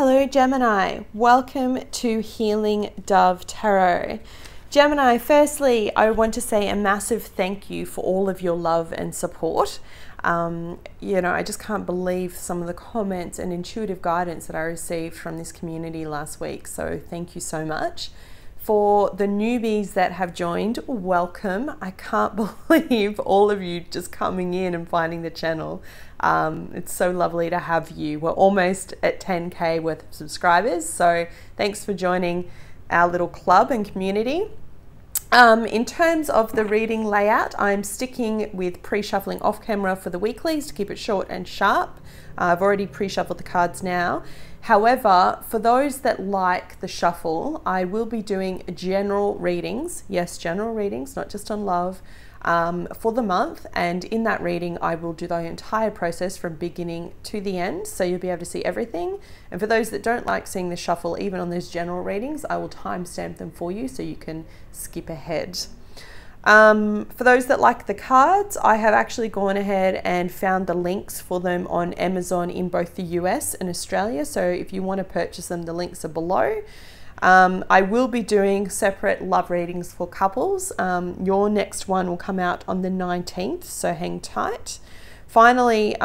Hello Gemini, welcome to Healing Dove Tarot. Gemini, firstly, I want to say a massive thank you for all of your love and support. I just can't believe some of the comments and intuitive guidance that I received from this community last week, so thank you so much. For the newbies that have joined, welcome. I can't believe all of you just coming in and finding the channel. It's so lovely to have you. We're almost at 10K worth of subscribers, so thanks for joining our little club and community. In terms of the reading layout, I'm sticking with pre-shuffling off camera for the weeklies to keep it short and sharp. I've already pre-shuffled the cards now. However, for those that like the shuffle, I will be doing general readings. Yes, general readings, not just on love, for the month. And in that reading, I will do the entire process from beginning to the end. So you'll be able to see everything. And for those that don't like seeing the shuffle, even on those general readings, I will timestamp them for you so you can skip ahead. For those that like the cards, I have actually gone ahead and found the links for them on Amazon in both the US and Australia. So if you want to purchase them, the links are below. I will be doing separate love readings for couples. Your next one will come out on the 19th, so hang tight. Finally,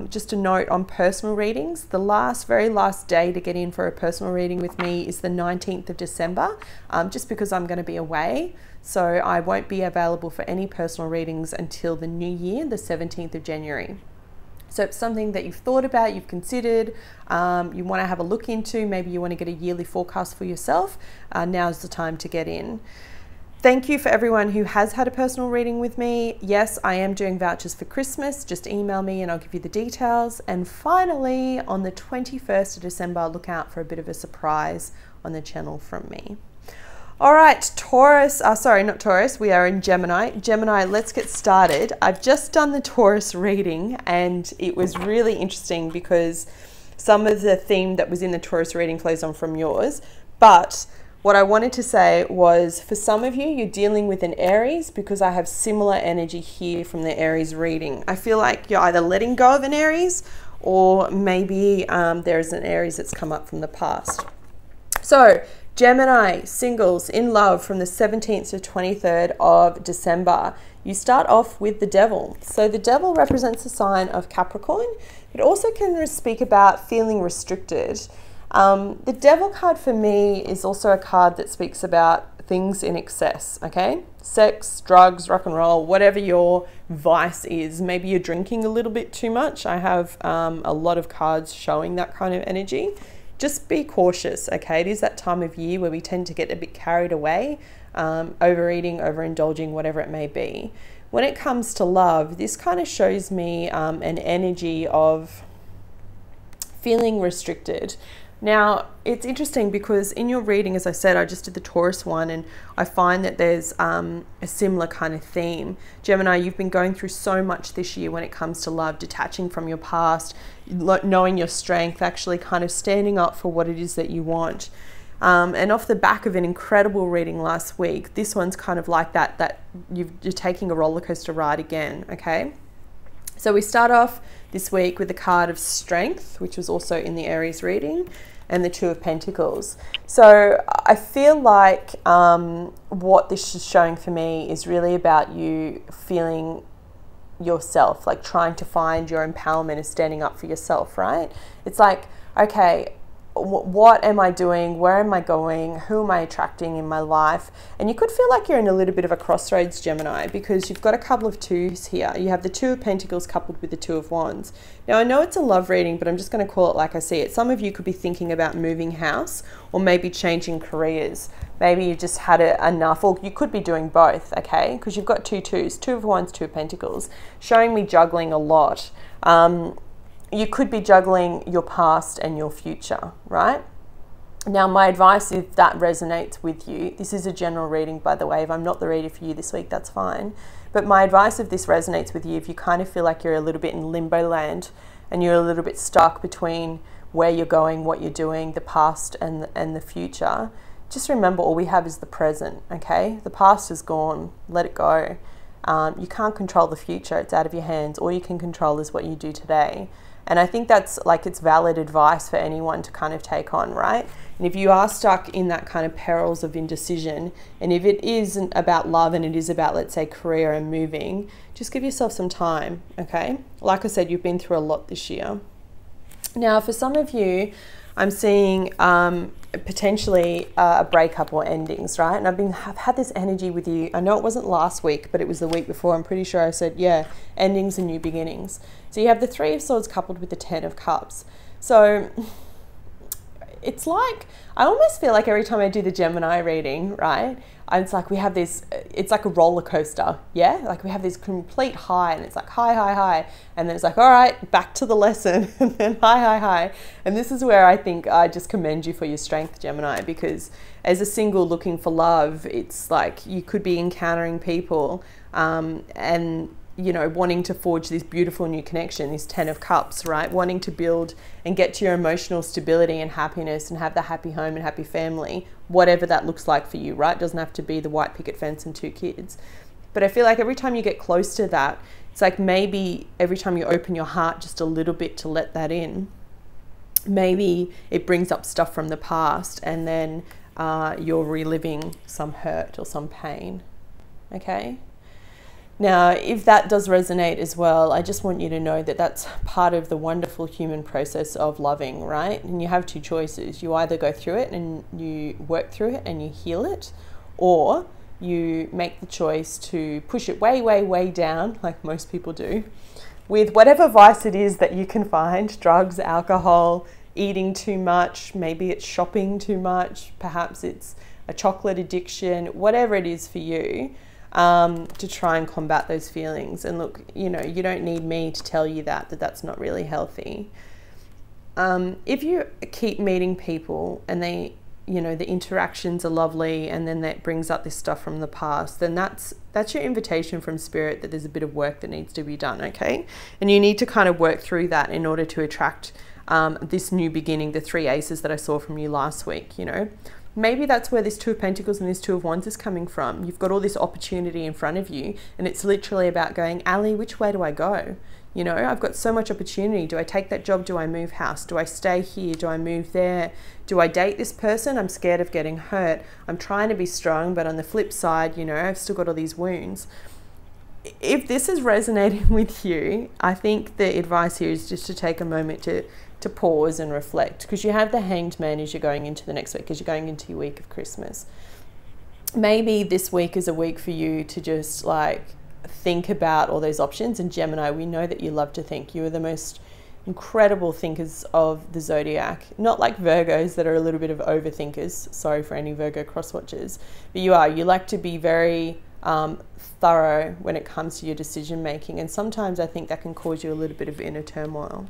just a note on personal readings. The very last day to get in for a personal reading with me is the 19th of December, just because I'm going to be away. So I won't be available for any personal readings until the new year, the 17th of January. So it's something that you've thought about, you've considered, you want to have a look into, maybe you want to get a yearly forecast for yourself, now's the time to get in. Thank you for everyone who has had a personal reading with me. Yes, I am doing vouchers for Christmas. Just email me and I'll give you the details. And finally, on the 21st of December, look out for a bit of a surprise on the channel from me. All right, Taurus, sorry, not Taurus, we are in Gemini. Gemini, let's get started. I've just done the Taurus reading and it was really interesting because some of the theme that was in the Taurus reading flows on from yours. But what I wanted to say was, for some of you, you're dealing with an Aries because I have similar energy here from the Aries reading. I feel like you're either letting go of an Aries or maybe there's an Aries that's come up from the past. So, Gemini, singles, in love from the 17th to 23rd of December. You start off with the Devil. So the Devil represents the sign of Capricorn. It also can speak about feeling restricted. The Devil card for me is also a card that speaks about things in excess, okay? Sex, drugs, rock and roll, whatever your vice is. Maybe you're drinking a little bit too much. I have a lot of cards showing that kind of energy. Just be cautious, okay? It is that time of year where we tend to get a bit carried away, overeating, overindulging, whatever it may be. When it comes to love, this kind of shows me an energy of feeling restricted. Now, it's interesting because in your reading, as I said, I just did the Taurus one and I find that there's a similar kind of theme. Gemini, you've been going through so much this year when it comes to love, detaching from your past, knowing your strength, actually kind of standing up for what it is that you want. And off the back of an incredible reading last week, this one's kind of like that you're taking a roller coaster ride again, okay? So we start off this week with the card of Strength, which was also in the Aries reading, and the Two of Pentacles. So I feel like what this is showing for me is really about you feeling yourself, like trying to find your empowerment and standing up for yourself, right? It's like, okay, what am I doing? Where am I going? Who am I attracting in my life? And you could feel like you're in a little bit of a crossroads, Gemini, because you've got a couple of twos here. You have the Two of Pentacles coupled with the Two of Wands. Now, I know it's a love reading, but I'm just going to call it like I see it. Some of you could be thinking about moving house or maybe changing careers. Maybe you just had enough, or you could be doing both, okay? Because you've got two twos, Two of Wands, Two of Pentacles, showing me juggling a lot. You could be juggling your past and your future, right? Now, my advice, if that resonates with you, this is a general reading, by the way. If I'm not the reader for you this week, that's fine. But my advice, if this resonates with you, if you kind of feel like you're a little bit in limbo land and you're a little bit stuck between where you're going, what you're doing, the past and the future, just remember all we have is the present, okay? The past is gone, let it go. You can't control the future, it's out of your hands. All you can control is what you do today. And I think that's like, it's valid advice for anyone to kind of take on, right? And if you are stuck in that kind of perils of indecision, and if it isn't about love and it is about, let's say, career and moving, just give yourself some time, okay? Like I said, you've been through a lot this year. Now, for some of you, I'm seeing potentially a breakup or endings, right? And I've had this energy with you. I know it wasn't last week, but it was the week before. I'm pretty sure I said, yeah, endings and new beginnings. So you have the Three of Swords coupled with the Ten of Cups. So it's like, I almost feel like every time I do the Gemini reading, right, it's like we have this, it's like a roller coaster, yeah? Like we have this complete high, and it's like high, high, high, and then it's like, all right, back to the lesson, and then high, high, high. And this is where I think I just commend you for your strength, Gemini, because as a single looking for love, it's like you could be encountering people and, you know, wanting to forge this beautiful new connection, this Ten of Cups, right? Wanting to build and get to your emotional stability and happiness and have the happy home and happy family, whatever that looks like for you, right? It doesn't have to be the white picket fence and 2 kids. But I feel like every time you get close to that, it's like maybe every time you open your heart just a little bit to let that in, maybe it brings up stuff from the past, and then you're reliving some hurt or some pain, okay? Now, if that does resonate as well, I just want you to know that that's part of the wonderful human process of loving, right? And you have 2 choices. You either go through it and you work through it and you heal it, or you make the choice to push it way, way, way down, like most people do, with whatever vice it is that you can find, drugs, alcohol, eating too much, maybe it's shopping too much, perhaps it's a chocolate addiction, whatever it is for you, to try and combat those feelings. And look, you know, you don't need me to tell you that that's not really healthy. If you keep meeting people and they, you know, the interactions are lovely, and then that brings up this stuff from the past, then that's your invitation from Spirit that there's a bit of work that needs to be done, okay? And you need to kind of work through that in order to attract this new beginning, the 3 aces that I saw from you last week, you know? Maybe that's where this 2 of Pentacles and this 2 of Wands is coming from. You've got all this opportunity in front of you, and it's literally about going, Ali, which way do I go? You know, I've got so much opportunity. Do I take that job? Do I move house? Do I stay here? Do I move there? Do I date this person? I'm scared of getting hurt. I'm trying to be strong, but on the flip side, you know, I've still got all these wounds. If this is resonating with you, I think the advice here is just to take a moment to pause and reflect, because you have the Hanged Man as you're going into the next week, because you're going into your week of Christmas. Maybe this week is a week for you to just like think about all those options. And Gemini, we know that you love to think. You are the most incredible thinkers of the zodiac, not like Virgos that are a little bit of overthinkers. Sorry for any Virgo cross-watchers, but you like to be very thorough when it comes to your decision making, and sometimes I think that can cause you a little bit of inner turmoil.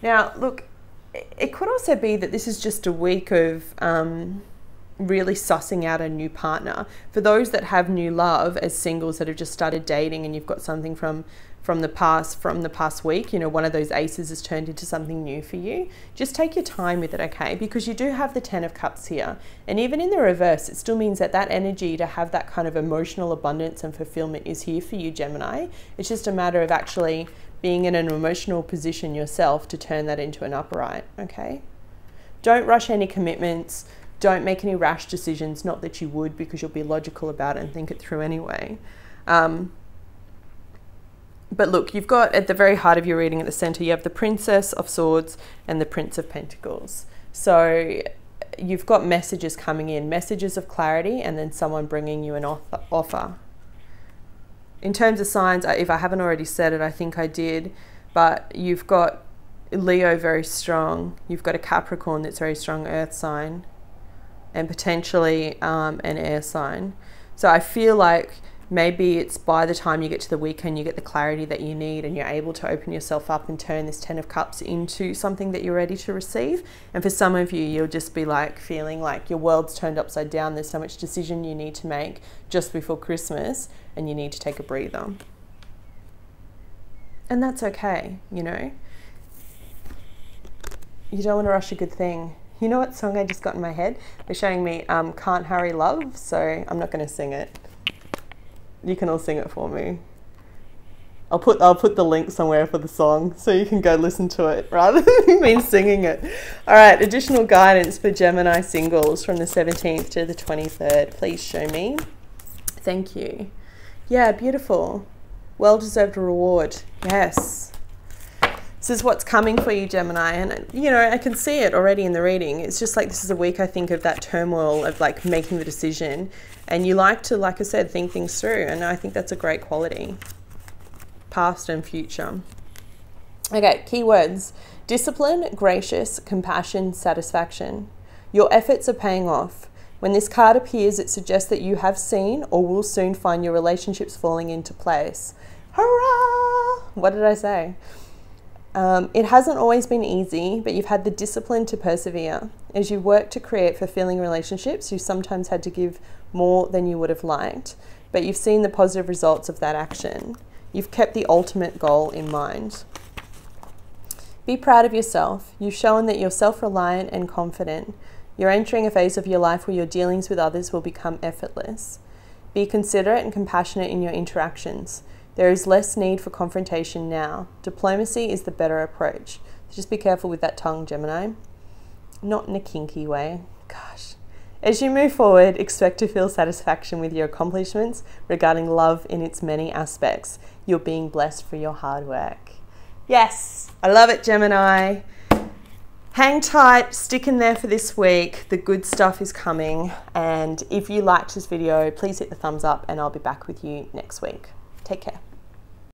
Now, look, it could also be that this is just a week of really sussing out a new partner. For those that have new love as singles that have just started dating, and you've got something from the past week, you know, one of those aces has turned into something new for you, just take your time with it, okay? Because you do have the 10 of Cups here, and even in the reverse, it still means that that energy to have that kind of emotional abundance and fulfillment is here for you, Gemini. It's just a matter of actually being in an emotional position yourself to turn that into an upright, okay? Don't rush any commitments. Don't make any rash decisions, not that you would, because you'll be logical about it and think it through anyway. But look, you've got at the very heart of your reading at the center, you have the Princess of Swords and the Prince of Pentacles. So you've got messages coming in, messages of clarity, and then someone bringing you an offer. In terms of signs, if I haven't already said it, I think I did, but you've got Leo very strong. You've got a Capricorn that's very strong, earth sign, and potentially an air sign. So I feel like maybe it's by the time you get to the weekend, you get the clarity that you need, and you're able to open yourself up and turn this 10 of Cups into something that you're ready to receive. And for some of you, you'll just be like feeling like your world's turned upside down. There's so much decision you need to make just before Christmas, and you need to take a breather. And that's okay, you know. You don't want to rush a good thing. You know what song I just got in my head? They're showing me Can't Hurry Love, so I'm not going to sing it. You can all sing it for me. I'll put the link somewhere for the song so you can go listen to it rather than me singing it. All right, additional guidance for Gemini singles from the 17th to the 23rd. Please show me. Thank you. Yeah, beautiful. Well-deserved reward. Yes. This is what's coming for you, Gemini. And, you know, I can see it already in the reading. It's just like this is a week, I think, of that turmoil of like making the decision. And you like to, like I said, think things through. And I think that's a great quality. Past and future. Okay, keywords. Discipline, gracious, compassion, satisfaction. Your efforts are paying off. When this card appears, it suggests that you have seen or will soon find your relationships falling into place. Hurrah! What did I say? It hasn't always been easy, but you've had the discipline to persevere. As you work to create fulfilling relationships, you sometimes had to give more than you would have liked, but you've seen the positive results of that action. You've kept the ultimate goal in mind. Be proud of yourself. You've shown that you're self-reliant and confident. You're entering a phase of your life where your dealings with others will become effortless. Be considerate and compassionate in your interactions. There is less need for confrontation now. Diplomacy is the better approach. Just be careful with that tongue, Gemini. Not in a kinky way. Gosh. As you move forward, expect to feel satisfaction with your accomplishments regarding love in its many aspects. You're being blessed for your hard work. Yes, I love it, Gemini. Hang tight, stick in there for this week. The good stuff is coming. And if you liked this video, please hit the thumbs up and I'll be back with you next week. Take care.